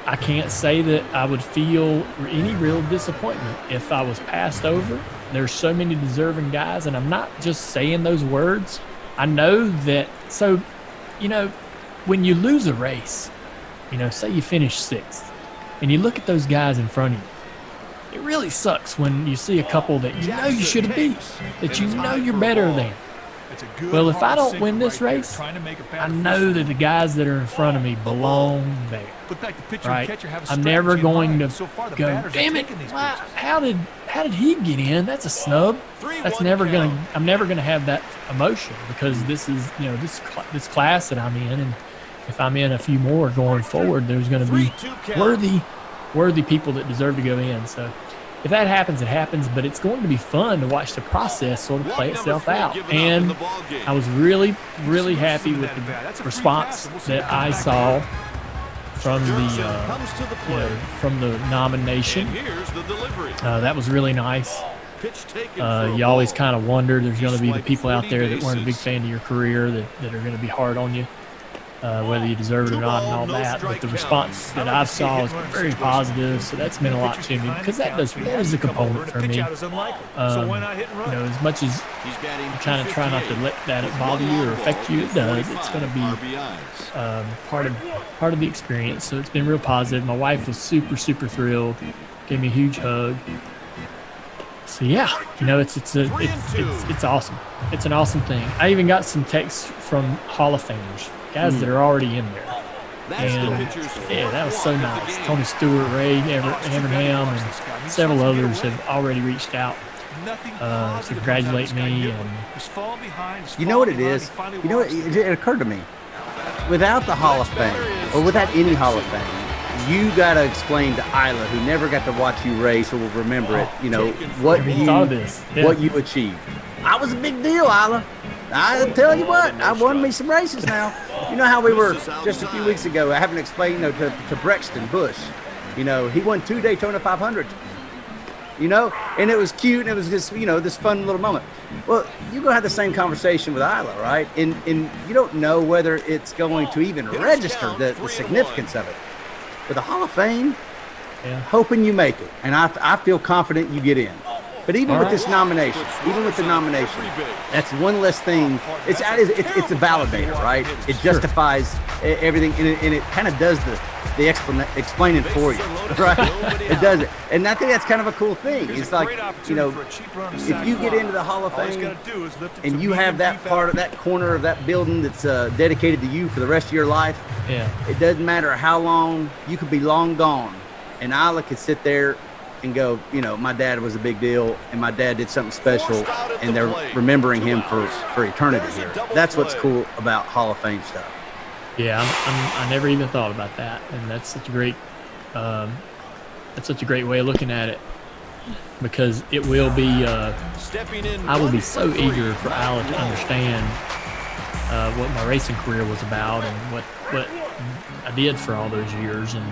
I can't say that I would feel any real disappointment if I was passed over. There's so many deserving guys, and I'm not just saying those words. I know that. So, when you lose a race, say you finish 6th, and you look at those guys in front of you, it really sucks when you see a couple that you should have beat, that you're better than. Well, if I don't win this race, I know that the guys that are in front of me belong there, right? I'm never going to go, damn it, how did he get in? That's a snub. I'm never gonna have that emotion, because this is, this class that I'm in, and if I'm in a few more going forward, there's going to be worthy people that deserve to go in. So if that happens, it happens, but it's going to be fun to watch the process sort of play itself out. And I was really, really happy with the response that I saw from the nomination. That was really nice. You always kind of wonder, there's going to be the people out there that weren't a big fan of your career that are going to be hard on you, whether you deserve it or not and all that. But the response that I saw was very positive, so that's meant a lot to me, because that is a component for me. As much as you kind of try not to let that bother you or affect you, it does. It's going to be part of the experience. So it's been real positive. My wife was super, super thrilled, gave me a huge hug. So yeah, it's awesome. It's an awesome thing. I even got some texts from Hall of Famers, guys that are already in there. And yeah, that was so nice. Tony Stewart, Ray Evernham, and several others have already reached out to congratulate me. And you know what it is? It occurred to me. Without the Hall of Fame, or without any Hall of Fame, you got to explain to Isla, who never got to watch you race or will remember it, what you achieved. I was a big deal, Isla. I tell you what, I won me some races now. You know how we were just a few weeks ago having to explain to Brexton Bush. He won 2 Daytona 500s. And it was cute, and it was just, this fun little moment. Well, you're going to have the same conversation with Isla, right? And you don't know whether it's going to even register the significance of it. With the Hall of Fame, hoping you make it. And I feel confident you get in. But even with this nomination, that's one less thing. It's a validator, right? It justifies everything, and it kind of does the explaining for you, right? It does it. And I think that's kind of a cool thing. It's like, if you get into the Hall of Fame and you have that part of that corner of that building that's dedicated to you for the rest of your life, it doesn't matter how long, you could be long gone. And Isla could sit there and go, my dad was a big deal, and my dad did something special, and they're remembering him for eternity here. That's what's cool about Hall of Fame stuff. Yeah, I never even thought about that, and that's such a great way of looking at it, because it will be. I will be so eager for Isla to understand what my racing career was about and what I did for all those years, and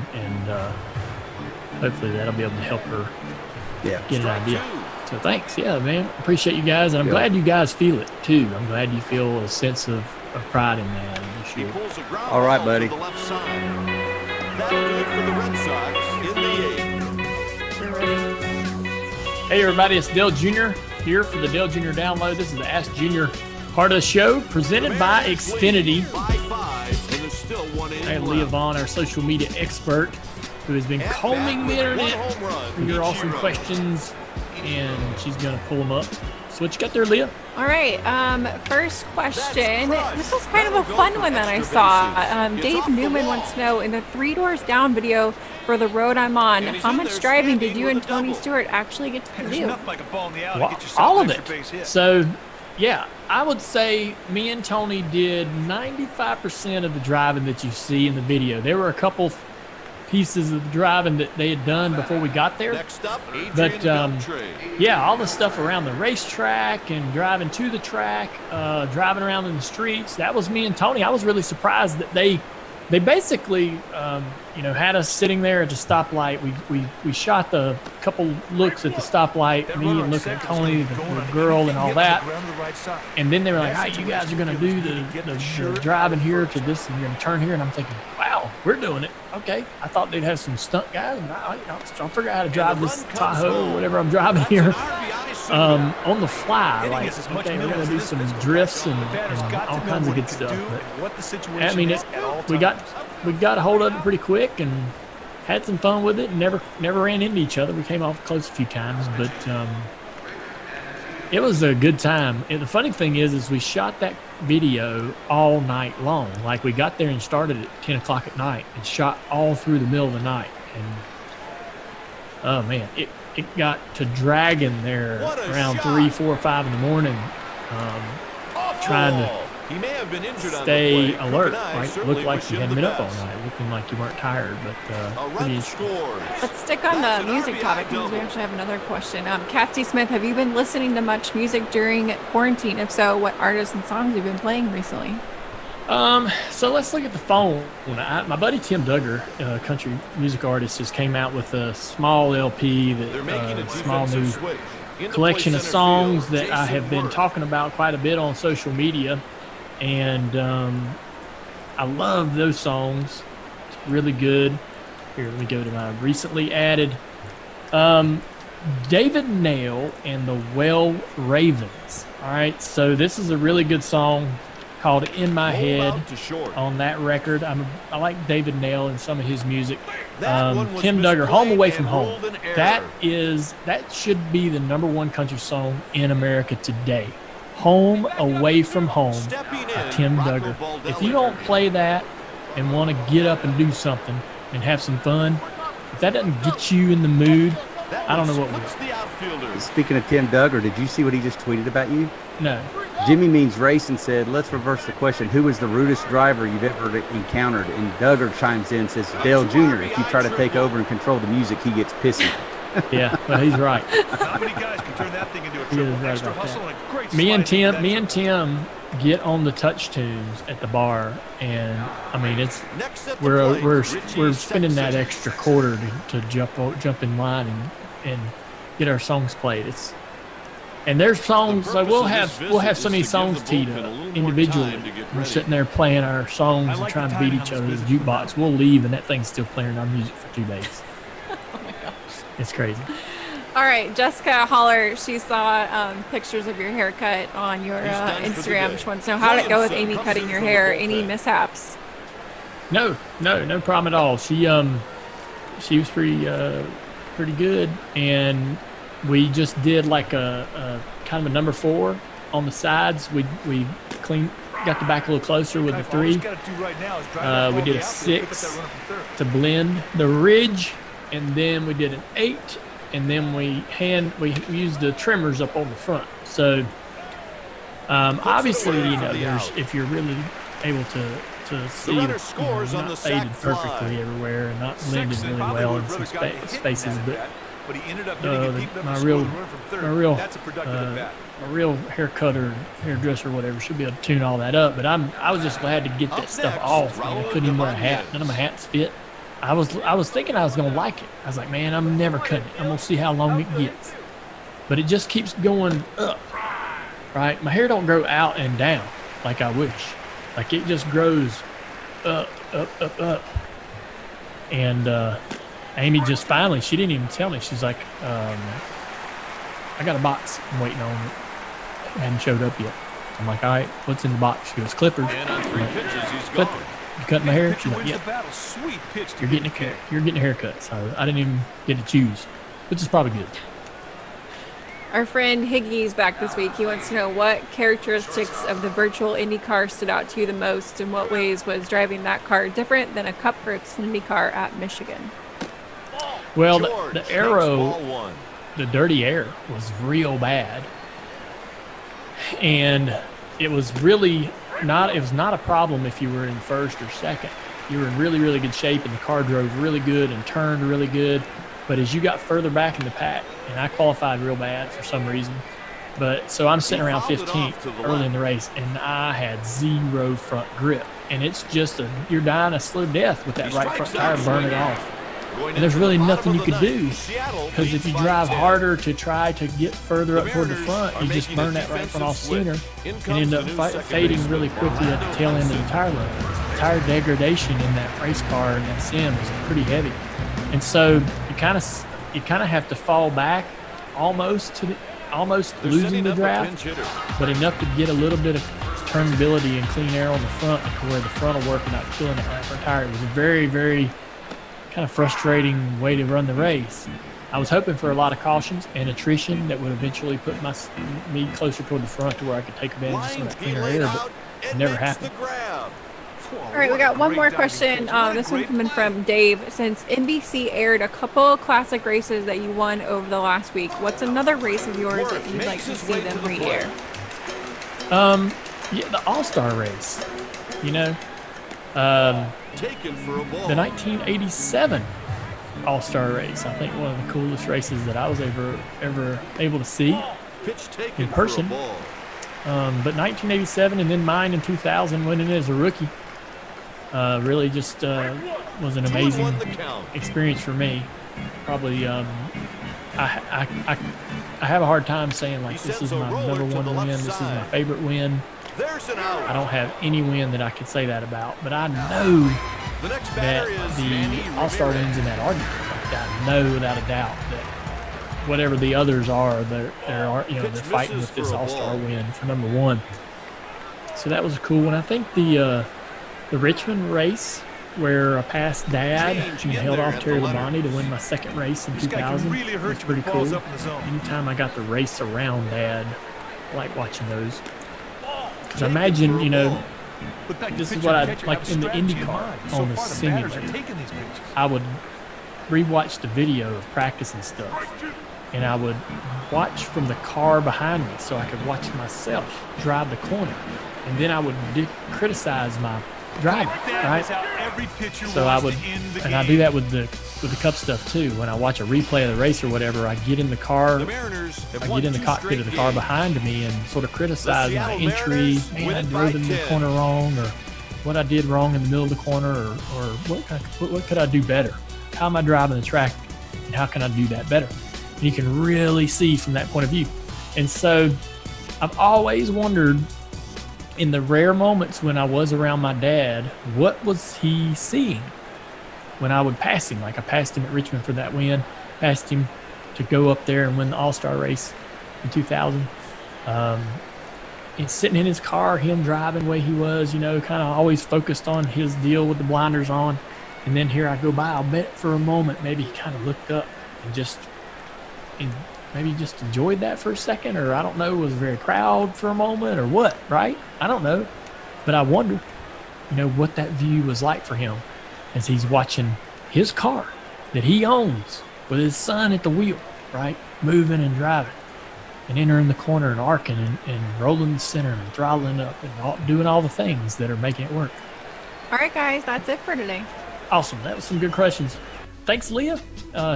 hopefully that'll be able to help her get an idea. So thanks. Yeah, man. Appreciate you guys. And I'm glad you guys feel it too. I'm glad you feel a sense of pride in that. All right, buddy. That's good for the Red Sox in the 8th. Hey, everybody. It's Dale Jr. here for the Dale Jr. Download. This is the Ask Jr. part of the show presented by Xfinity. I have Leah Vaughn, our social media expert, who has been combing the internet for your awesome questions, and she's going to pull them up. So what you got there, Leah? All right. First question. This was kind of a fun one that I saw. Dave Newman wants to know, in the 3 Doors Down video for The Road I'm On, how much driving did you and Tony Stewart actually get to do? Well, all of it. So, yeah, I would say me and Tony did 95% of the driving that you see in the video. There were a couple pieces of the driving that they had done before we got there. But, yeah, all the stuff around the racetrack and driving to the track, driving around in the streets, that was me and Tony. I was really surprised that they basically, had us sitting there at the stoplight. We shot the couple looks at the stoplight, me and looking at Tony, the girl, and all that. And then they were like, "Hey, you guys are going to do the driving here to this, and you're going to turn here." And I'm thinking, "Wow, we're doing it. Okay." I thought they'd have some stunt guys, and I'll figure out how to drive this Tahoe or whatever I'm driving here on the fly. Like, okay, we're going to do some drifts and all kinds of good stuff. But, I mean, we got a hold of it pretty quick and had some fun with it, and never ran into each other. We came off close a few times, but it was a good time. And the funny thing is we shot that video all night long. Like, we got there and started at 10 o'clock at night and shot all through the middle of the night. And oh man, it got to dragging there around 3, 4, 5 in the morning, trying to stay alert, right? It looked like you hadn't been up all night, looking like you weren't tired, but pretty interesting. Let's stick on the music topic because we actually have another question. Cassie Smith, have you been listening to much music during quarantine? If so, what artists and songs have you been playing recently? So let's look at the phone. My buddy Tim Duggar, a country music artist, just came out with a small LP, small new collection of songs that I have been talking about quite a bit on social media. And I love those songs. It's really good. Here, let me go to my recently added. David Nail and the Well Ravens. All right, so this is a really good song called In My Head on that record. I like David Nail and some of his music. Tim Duggar, Home Away from Home. That should be the #1 country song in America today. Home Away from Home by Tim Duggar. If you don't play that and want to get up and do something and have some fun, if that doesn't get you in the mood, I don't know what will. Speaking of Tim Duggar, did you see what he just tweeted about you? No. Jimmy Means Racing said, "Let's reverse the question. Who is the rudest driver you've ever encountered?" And Duggar chimes in and says, "Dale Jr. If you try to take over and control the music, he gets pissy." Yeah, well, he's right. Not many guys can turn that thing into a triple. Extra hustle and a great me and Tim get on the touch tunes at the bar, and I mean we're spending that extra quarter to jump in line and get our songs played. And there's songs like we'll have so many songs teed up individually. We're sitting there playing our songs and trying to beat each other with the jukebox. We'll leave and that thing's still playing our music for 2 days. Oh my gosh. It's crazy. All right, Jessica Holler, she saw pictures of your haircut on your Instagram. She wants to know, how did it go with Amy cutting your hair? Any mishaps? No problem at all. She was pretty good, and we just did like a kind of a #4 on the sides. We got the back a little closer with the 3. We did a 6 to blend the ridge, and then we did an 8, and then we used the trimmers up on the front. So obviously, there's, if you're really able to see not faded perfectly everywhere and not blended really well in some spaces, but my real haircut or hairdresser or whatever should be able to tune all that up. But I was just glad to get that stuff off. I couldn't even wear a hat. None of my hats fit. I was thinking I was gonna like it. I was like, man, I'm never cutting it. I'm gonna see how long it gets. but it just keeps going up, right? My hair don't grow out and down like I wish. Like it just grows up. And Amy just finally, she didn't even tell me. She's like, I got a box I'm waiting on. It hadn't showed up yet. I'm like, all right, what's in the box? She goes, clippers. And on 3 pitches, he's Clipper. gone. You cutting my hair? She's like, Wins yeah. the battle. Sweet pitch to You're getting a haircut. So I didn't even get to choose, which is probably good. Our friend Higgy's back this week. He wants to know what characteristics of the virtual Indy car stood out to you the most. In what ways was driving that car different than a Cup or Xfinity car at Michigan? Well, George the takes arrow, ball 1. the dirty air was real bad. And it was really not, it was not a problem if you were in first or second. You were in really, really good shape and the car drove really good and turned really good. But as you got further back in the pack, and I qualified real bad for some reason, but so I'm sitting around 15th early in the race, and I had zero front grip. And it's just you're dying a slow death with that right front tire burning off. And there's really nothing you could do, because if you drive harder to try to get further up toward the front, you just burn that right front off sooner and end up fading really quickly at the tail end of the tire life. Tire degradation in that race car and that sim is pretty heavy. And so you kind of have to fall back almost losing the draft, but enough to get a little bit of turnability and clean air on the front to where the front will work without killing that right front tire. It was a very, very kind of frustrating way to run the race. I was hoping for a lot of cautions and attrition that would eventually put me closer toward the front to where I could take advantage of some of that cleaner air, but it never happened. All right, we got one more question. This one coming from Dave. Since NBC aired a couple classic races that you won over the last week, what's another race of yours that you'd like to see them re-air? Yeah, the All-Star race. You know, the 1987 All-Star race. I think one of the coolest races that I was ever able to see in person. But 1987 and then mine in 2000, winning it as a rookie, really just was an amazing experience for me. Probably, I have a hard time saying like this is my number one win, this is my favorite win. I don't have any win that I could say that about, but I know that the All-Star wins in that argument. Like, I know without a doubt that whatever the others are, they're fighting with this All-Star win for number one. So that was a cool one. I think the Richmond race where I passed Dad and held off Terry Labonte to win my second race in 2000 was pretty cool. Anytime I got to race around Dad, I like watching those. Because I imagine, this is what I like in the IndyCar on the simulator. I would rewatch the video of practice and stuff, and I would watch from the car behind me so I could watch myself drive the corner, and then I would criticize my driving, right? So I would, and I do that with the Cup stuff too. When I watch a replay of the race or whatever, I get in the car, I get in the cockpit of the car behind me and sort of criticize my entry. Man, I drove in the corner wrong, or what I did wrong in the middle of the corner, or what could I do better? How am I driving the track, and how can I do that better? And you can really see from that point of view. And so I've always wondered, in the rare moments when I was around my dad, what was he seeing when I would pass him? Like I passed him at Richmond for that win, passed him to go up there and win the All-Star race in 2000. And sitting in his car, him driving the way he was, kind of always focused on his deal with the blinders on. And then here I go by, I'll bet for a moment, maybe he kind of looked up and maybe just enjoyed that for a second, or I don't know, was very proud for a moment or what, right? I don't know. But I wonder, what that view was like for him as he's watching his car that he owns with his son at the wheel, right? Moving and driving and entering the corner and arcing and rolling the center and throttling up and doing all the things that are making it work. All right, guys, that's it for today. Awesome. That was some good questions. Thanks, Leah.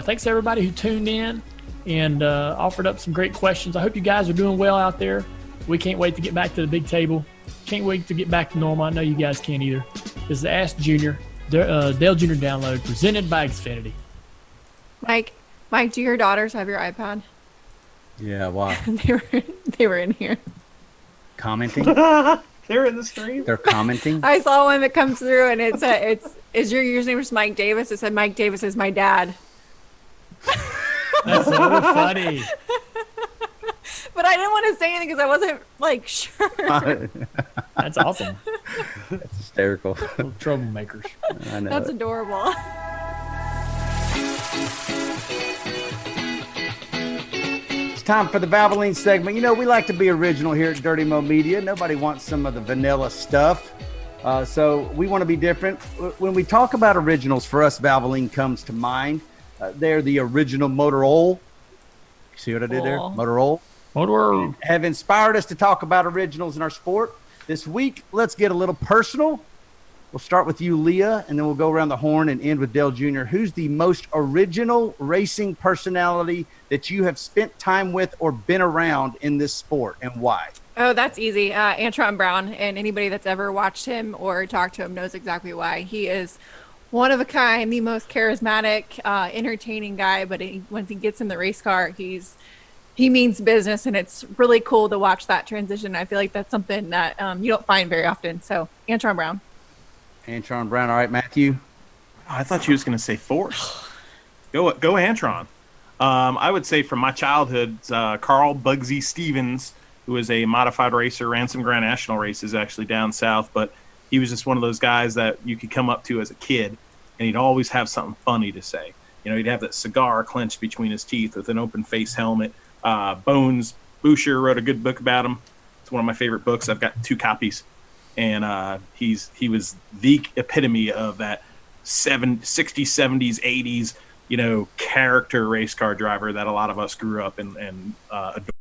Thanks to everybody who tuned in and offered up some great questions. I hope you guys are doing well out there. We can't wait to get back to the big table. Can't wait to get back to normal. I know you guys can't either. This is the Ask Junior, Dale Jr. Download, presented by Xfinity. Mike, do your daughters have your iPad? Yeah, wow. they were in here. Commenting? They're in the stream. They're commenting? I saw one that comes through and is your username was Mike Davis? It said Mike Davis is my dad. That's so funny. But I didn't want to say anything because I wasn't sure. That's awesome. That's hysterical. Little troublemakers. I know. That's adorable. It's time for the Valvoline segment. We like to be original here at Dirty Mo Media. Nobody wants some of the vanilla stuff. So we want to be different. When we talk about originals, for us, Valvoline comes to mind. They're the original motor oil. See what I did there? Motor oil. Have inspired us to talk about originals in our sport. This week, let's get a little personal. We'll start with you, Leah, and then we'll go around the horn and end with Dale Jr. Who's the most original racing personality that you have spent time with or been around in this sport, and why? Oh, that's easy. Antron Brown, and anybody that's ever watched him or talked to him knows exactly why. He is one of a kind, the most charismatic, entertaining guy, but once he gets in the race car, he means business, and it's really cool to watch that transition. I feel like that's something that you don't find very often. So, Antron Brown. Antron Brown. All right, Matthew. Oh, I thought you was going to say Force. Go Antron. I would say from my childhood, Carl Bugsy Stevens, who was a modified racer, ran some Grand National races actually down south, but he was just one of those guys that you could come up to as a kid, and he'd always have something funny to say. He'd have that cigar clenched between his teeth with an open face helmet. Bones Boucher wrote a good book about him. It's one of my favorite books. I've got 2 copies. And he was the epitome of that 60s, 70s, 80s, character race car driver that a lot of us grew up and adored.